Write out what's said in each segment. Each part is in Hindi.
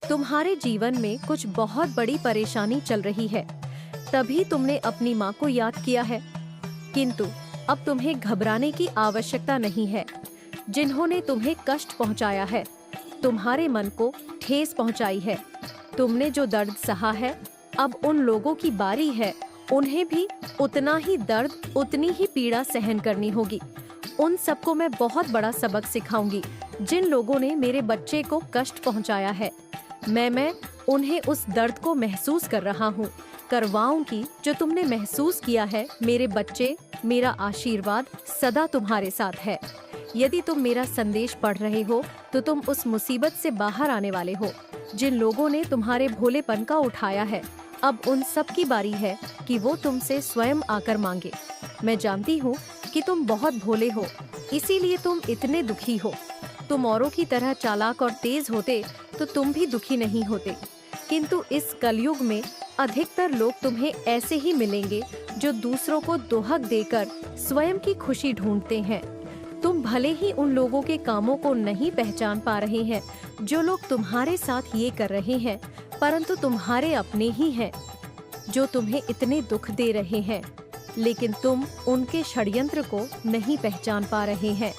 तुम्हारे जीवन में कुछ बहुत बड़ी परेशानी चल रही है, तभी तुमने अपनी माँ को याद किया है। किंतु अब तुम्हें घबराने की आवश्यकता नहीं है। जिन्होंने तुम्हें कष्ट पहुँचाया है, तुम्हारे मन को ठेस पहुँचाई है, तुमने जो दर्द सहा है, अब उन लोगों की बारी है। उन्हें भी उतना ही दर्द, उतनी ही पीड़ा सहन करनी होगी। उन सबको मैं बहुत बड़ा सबक सिखाऊंगी जिन लोगों ने मेरे बच्चे को कष्ट पहुंचाया है। मैं उन्हें उस दर्द को महसूस कर रहा हूँ, करवाऊंगी जो तुमने महसूस किया है। मेरे बच्चे, मेरा आशीर्वाद सदा तुम्हारे साथ है। यदि तुम मेरा संदेश पढ़ रहे हो तो तुम उस मुसीबत से बाहर आने वाले हो। जिन लोगों ने तुम्हारे भोलेपन का उठाया है, अब उन सब की बारी है कि वो तुमसे स्वयं आकर मांगे। मैं जानती हूँ कि तुम बहुत भोले हो, इसीलिए तुम इतने दुखी हो। तुम औरों की तरह चालाक और तेज होते तो तुम भी दुखी नहीं होते। किंतु इस कलयुग में अधिकतर लोग तुम्हें ऐसे ही मिलेंगे जो दूसरों को दोहक देकर स्वयं की खुशी ढूंढते हैं। तुम भले ही उन लोगों के कामों को नहीं पहचान पा रहे हैं जो लोग तुम्हारे साथ ये कर रहे हैं, परंतु तुम्हारे अपने ही हैं जो तुम्हें इतने दुख दे रहे हैं, लेकिन तुम उनके षड्यंत्र को नहीं पहचान पा रहे हैं।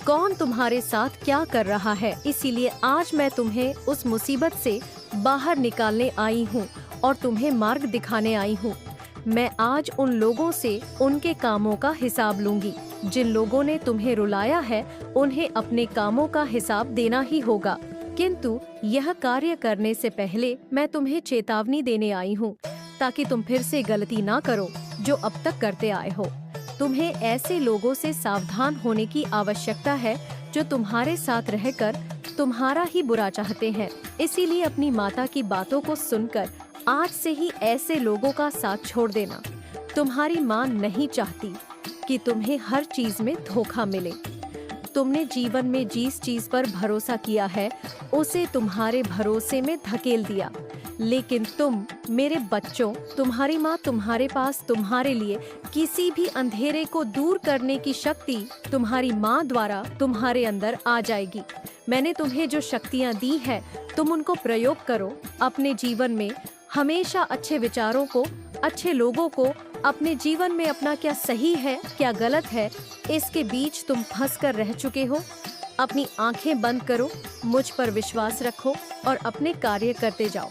कौन तुम्हारे साथ क्या कर रहा है, इसीलिए आज मैं तुम्हें उस मुसीबत से बाहर निकालने आई हूँ और तुम्हें मार्ग दिखाने आई हूँ। मैं आज उन लोगों से उनके कामों का हिसाब लूंगी। जिन लोगों ने तुम्हें रुलाया है, उन्हें अपने कामों का हिसाब देना ही होगा। किंतु यह कार्य करने से पहले मैं तुम्हें चेतावनी देने आई हूँ, ताकि तुम फिर से गलती ना करो जो अब तक करते आए हो। तुम्हें ऐसे लोगों से सावधान होने की आवश्यकता है जो तुम्हारे साथ रहकर तुम्हारा ही बुरा चाहते हैं। इसीलिए अपनी माता की बातों को सुनकर आज से ही ऐसे लोगों का साथ छोड़ देना। तुम्हारी माँ नहीं चाहती कि तुम्हें हर चीज में धोखा मिले। तुमने जीवन में जिस चीज पर भरोसा किया है, उसे तुम्हारे भरोसे में धकेल दिया। लेकिन तुम मेरे बच्चों, तुम्हारी माँ तुम्हारे पास तुम्हारे लिए किसी भी अंधेरे को दूर करने की शक्ति तुम्हारी माँ द्वारा तुम्हारे अंदर आ जाएगी। मैंने तुम्हें जो शक्तियाँ दी है, तुम उनको प्रयोग करो। अपने जीवन में हमेशा अच्छे विचारों को, अच्छे लोगों को, अपने जीवन में अपना क्या सही है क्या गलत है, इसके बीच तुम फंस कर रह चुके हो। अपनी आंखें बंद करो, मुझ पर विश्वास रखो और अपने कार्य करते जाओ।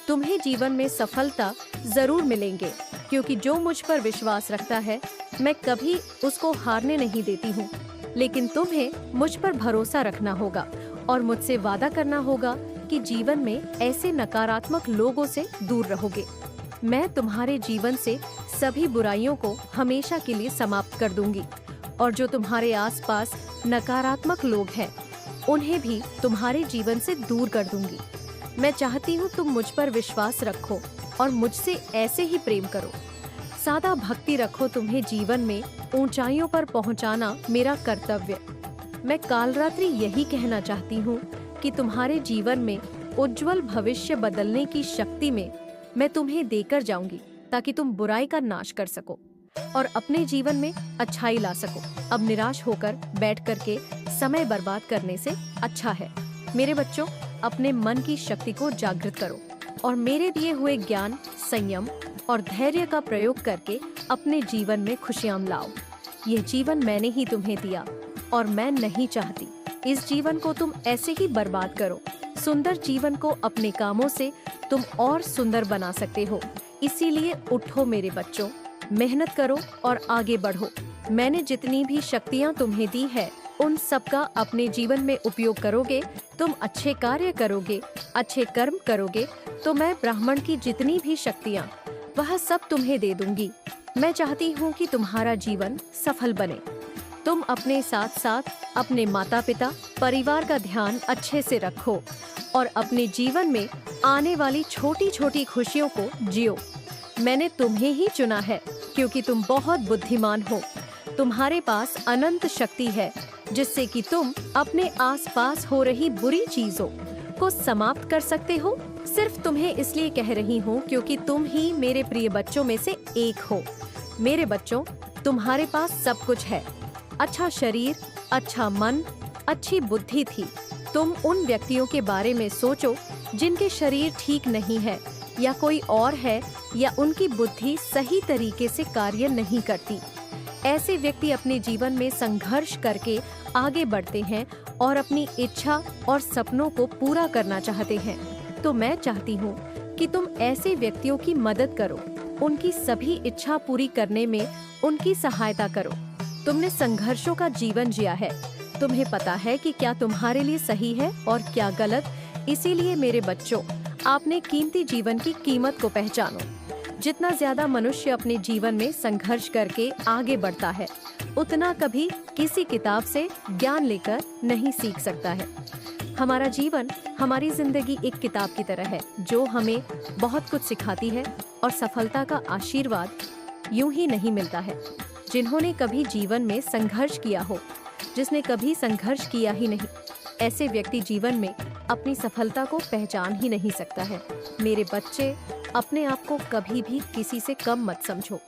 तुम्हें जीवन में सफलता जरूर मिलेंगे, क्योंकि जो मुझ पर विश्वास रखता है, मैं कभी उसको हारने नहीं देती हूँ। लेकिन तुम्हें मुझ पर भरोसा रखना होगा और मुझसे वादा करना होगा कि जीवन में ऐसे नकारात्मक लोगों से दूर रहोगे। मैं तुम्हारे जीवन से सभी बुराइयों को हमेशा के लिए समाप्त कर दूंगी, और जो तुम्हारे आसपास नकारात्मक लोग हैं, उन्हें भी तुम्हारे जीवन से दूर कर दूंगी। मैं चाहती हूँ तुम मुझ पर विश्वास रखो और मुझसे ऐसे ही प्रेम करो। सादा भक्ति रखो। तुम्हें जीवन में ऊंचाइयों पर पहुँचाना मेरा कर्तव्य। मैं कालरात्रि यही कहना चाहती हूँ कि तुम्हारे जीवन में उज्जवल भविष्य बदलने की शक्ति में मैं तुम्हें देकर जाऊंगी, ताकि तुम बुराई का नाश कर सको और अपने जीवन में अच्छाई ला सको। अब निराश होकर बैठ करके समय बर्बाद करने से अच्छा है। मेरे बच्चों, अपने मन की शक्ति को जागृत करो और मेरे दिए हुए ज्ञान, संयम और धैर्य का प्रयोग करके अपने जीवन में खुशियां लाओ। यह जीवन मैंने ही तुम्हें दिया और मैं नहीं चाहती इस जीवन को तुम ऐसे ही बर्बाद करो। सुंदर जीवन को अपने कामों से तुम और सुंदर बना सकते हो। इसीलिए उठो मेरे बच्चों, मेहनत करो और आगे बढ़ो। मैंने जितनी भी शक्तियाँ तुम्हें दी है, उन सब का अपने जीवन में उपयोग करोगे, तुम अच्छे कार्य करोगे, अच्छे कर्म करोगे, तो मैं ब्राह्मण की जितनी भी शक्तियाँ, वह सब तुम्हें दे दूंगी। मैं चाहती हूँ कि तुम्हारा जीवन सफल बने। तुम अपने साथ साथ अपने माता पिता, परिवार का ध्यान अच्छे से रखो और अपने जीवन में आने वाली छोटी छोटी खुशियों को जियो। मैंने तुम्हें ही चुना है, क्योंकि तुम बहुत बुद्धिमान हो। तुम्हारे पास अनंत शक्ति है, जिससे कि तुम अपने आसपास हो रही बुरी चीजों को समाप्त कर सकते हो। सिर्फ तुम्हें इसलिए कह रही हूँ क्योंकि तुम ही मेरे प्रिय बच्चों में से एक हो। मेरे बच्चों, तुम्हारे पास सब कुछ है। अच्छा शरीर, अच्छा मन, अच्छी बुद्धि थी। तुम उन व्यक्तियों के बारे में सोचो जिनके शरीर ठीक नहीं है या कोई और है या उनकी बुद्धि सही तरीके से कार्य नहीं करती। ऐसे व्यक्ति अपने जीवन में संघर्ष करके आगे बढ़ते हैं और अपनी इच्छा और सपनों को पूरा करना चाहते हैं। तो मैं चाहती हूँ कि तुम ऐसे व्यक्तियों की मदद करो, उनकी सभी इच्छा पूरी करने में उनकी सहायता करो। तुमने संघर्षों का जीवन जिया है, तुम्हें पता है कि क्या तुम्हारे लिए सही है और क्या गलत। इसीलिए मेरे बच्चों, आपने कीमती जीवन की कीमत को पहचानो। जितना ज्यादा मनुष्य अपने जीवन में संघर्ष करके आगे बढ़ता है, उतना कभी किसी किताब से ज्ञान लेकर नहीं सीख सकता है। हमारा जीवन, हमारी जिंदगी एक किताब की तरह है जो हमें बहुत कुछ सिखाती है और सफलता का आशीर्वाद यूं ही नहीं मिलता है। जिन्होंने कभी जीवन में संघर्ष किया हो, जिसने कभी संघर्ष किया ही नहीं, ऐसे व्यक्ति जीवन में अपनी सफलता को पहचान ही नहीं सकता है। मेरे बच्चे, अपने आप को कभी भी किसी से कम मत समझो।